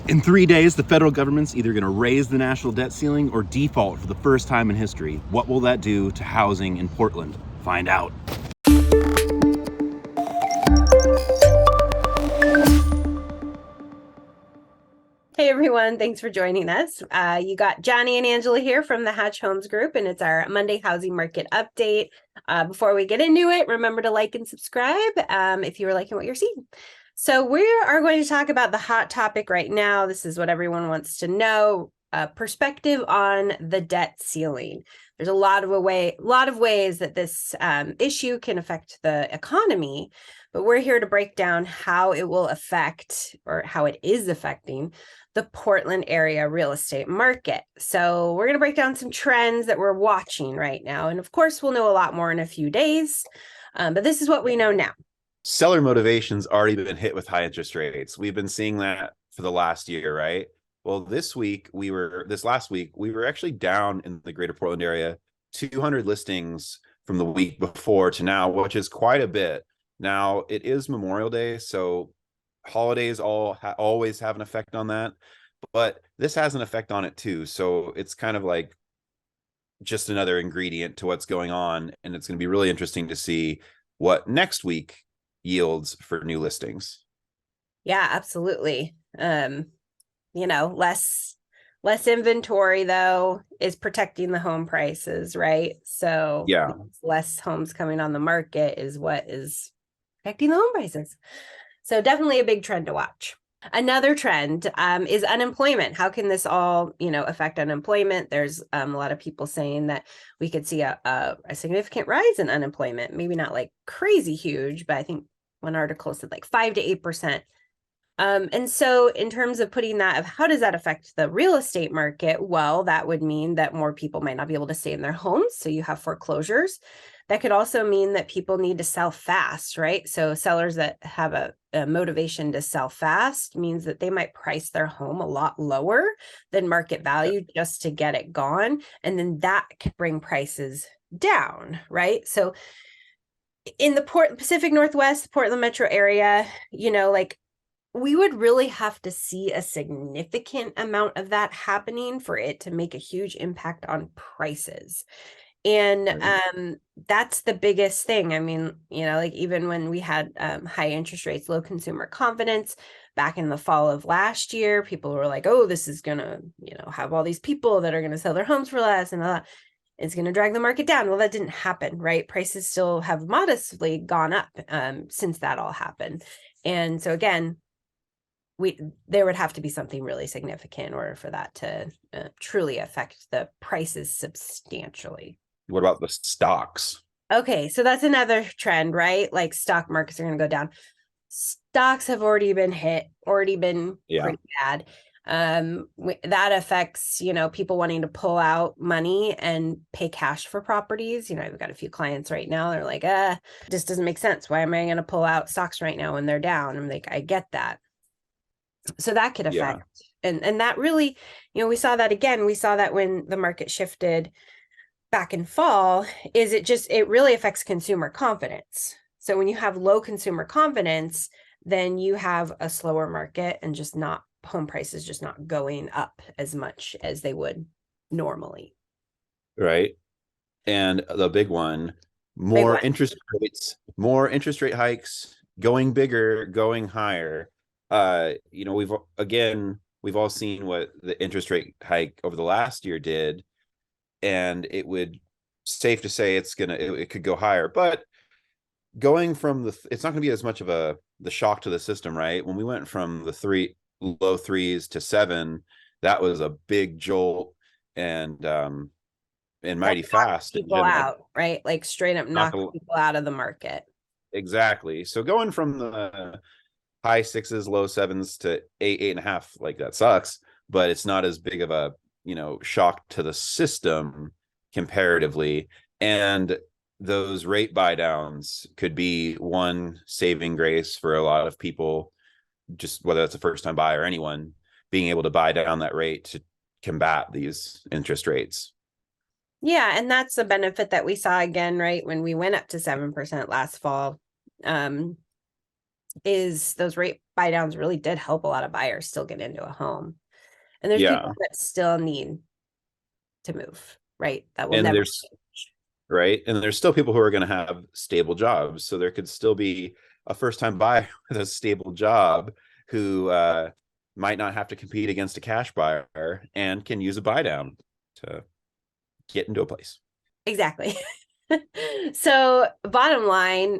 In 3 days, the federal government's either going to raise the national debt ceiling or default for the first time in history. What will that do to housing in Portland? Find out. Hey everyone, thanks for joining us. You got Johnny and Angela here from the Hatch Homes Group, and it's our Monday housing market update. Before we get into it, remember to like and subscribe if you are liking what you're seeing. So we are going to talk about the hot topic right now. This is what everyone wants to know, perspective on the debt ceiling. There's a lot of ways that this issue can affect the economy, but we're here to break down how it will affect, or how it is affecting, the Portland area real estate market. So we're going to break down some trends that we're watching right now. And of course, we'll know a lot more in a few days, but this is what we know now. Seller motivation's already been hit with high interest rates. We've been seeing that for the last year, right? Well, this last week, we were actually down in the greater Portland area, 200 listings from the week before to now, which is quite a bit. Now, it is Memorial Day, so holidays always have an effect on that, but this has an effect on it too. So it's kind of like just another ingredient to what's going on, and it's going to be really interesting to see what next week yields for new listings. Yeah, absolutely. Less inventory though is protecting the home prices, right? So Yeah, less homes coming on the market is what is protecting the home prices. So definitely a big trend to watch. Another trend is unemployment. How can this all, affect unemployment? There's a lot of people saying that we could see a significant rise in unemployment. Maybe not like crazy huge, but I think one article said like 5 to 8%. And so in terms of putting that, of how does that affect the real estate market? Well, that would mean that more people might not be able to stay in their homes. So you have foreclosures. That could also mean that people need to sell fast, right? So sellers that have a motivation to sell fast means that they might price their home a lot lower than market value just to get it gone. And then that could bring prices down, right? So in the Pacific Northwest, Portland metro area, we would really have to see a significant amount of that happening for it to make a huge impact on prices. And that's the biggest thing. I mean, even when we had high interest rates, low consumer confidence back in the fall of last year, people were like, oh, this is going to, have all these people that are going to sell their homes for less, and it's going to drag the market down. Well, that didn't happen, right? Prices still have modestly gone up since that all happened. And so again, there would have to be something really significant in order for that to truly affect the prices substantially. What about the stocks? Okay, so that's another trend, right? Like stock markets are going to go down. Stocks have already been hit, pretty bad. That affects, people wanting to pull out money and pay cash for properties. I've got a few clients right now. They're like, just doesn't make sense. Why am I going to pull out stocks right now when they're down? I'm like, I get that. So that could affect, and that really, we saw that again. We saw that when the market shifted back in fall, it really affects consumer confidence. So when you have low consumer confidence, then you have a slower market and home prices just not going up as much as they would normally. Right. And the big one, more interest rate hikes, going bigger, going higher. We've all seen what the interest rate hike over the last year did, and it would safe to say it could go higher. But going from it's not going to be as much of the shock to the system, right? When we went from the low threes to 7, that was a big jolt, and mighty fast. People out, right? Like straight up knock people out of the market. Exactly. So going from the high 6s, low 7s to 8.5, like that sucks, but it's not as big of a shock to the system comparatively. And those rate buy downs could be one saving grace for a lot of people, just whether it's a first time buyer or anyone, being able to buy down that rate to combat these interest rates. Yeah, and that's a benefit that we saw again, right? When we went up to 7% last fall. is those rate buy downs really did help a lot of buyers still get into a home. And there's Yeah. people that still need to move, right? That will And never there's change. right, and there's still people who are going to have stable jobs, so there could still be a first-time buyer with a stable job who might not have to compete against a cash buyer and can use a buy down to get into a place. Exactly. So bottom line,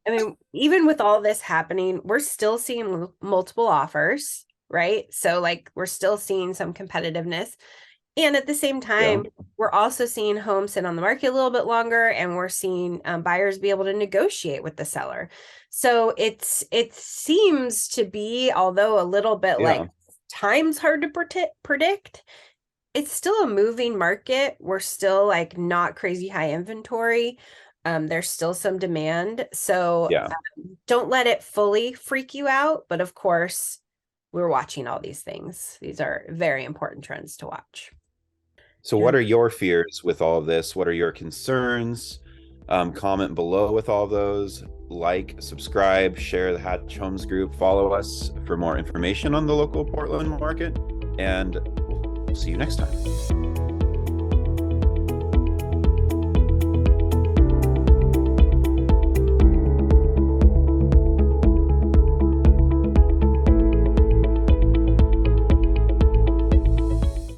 I mean, even with all this happening, we're still seeing multiple offers, right? So like we're still seeing some competitiveness. And at the same time, we're also seeing homes sit on the market a little bit longer, and we're seeing buyers be able to negotiate with the seller. So it seems to be, although a little bit like time's hard to predict, it's still a moving market. We're still like not crazy high inventory. There's still some demand. So don't let it fully freak you out. But of course, we're watching all these things. These are very important trends to watch. So what are your fears with all of this? What are your concerns? Comment below with all those. Like, subscribe, share the Hatch Homes group, follow us for more information on the local Portland market, and we'll see you next time.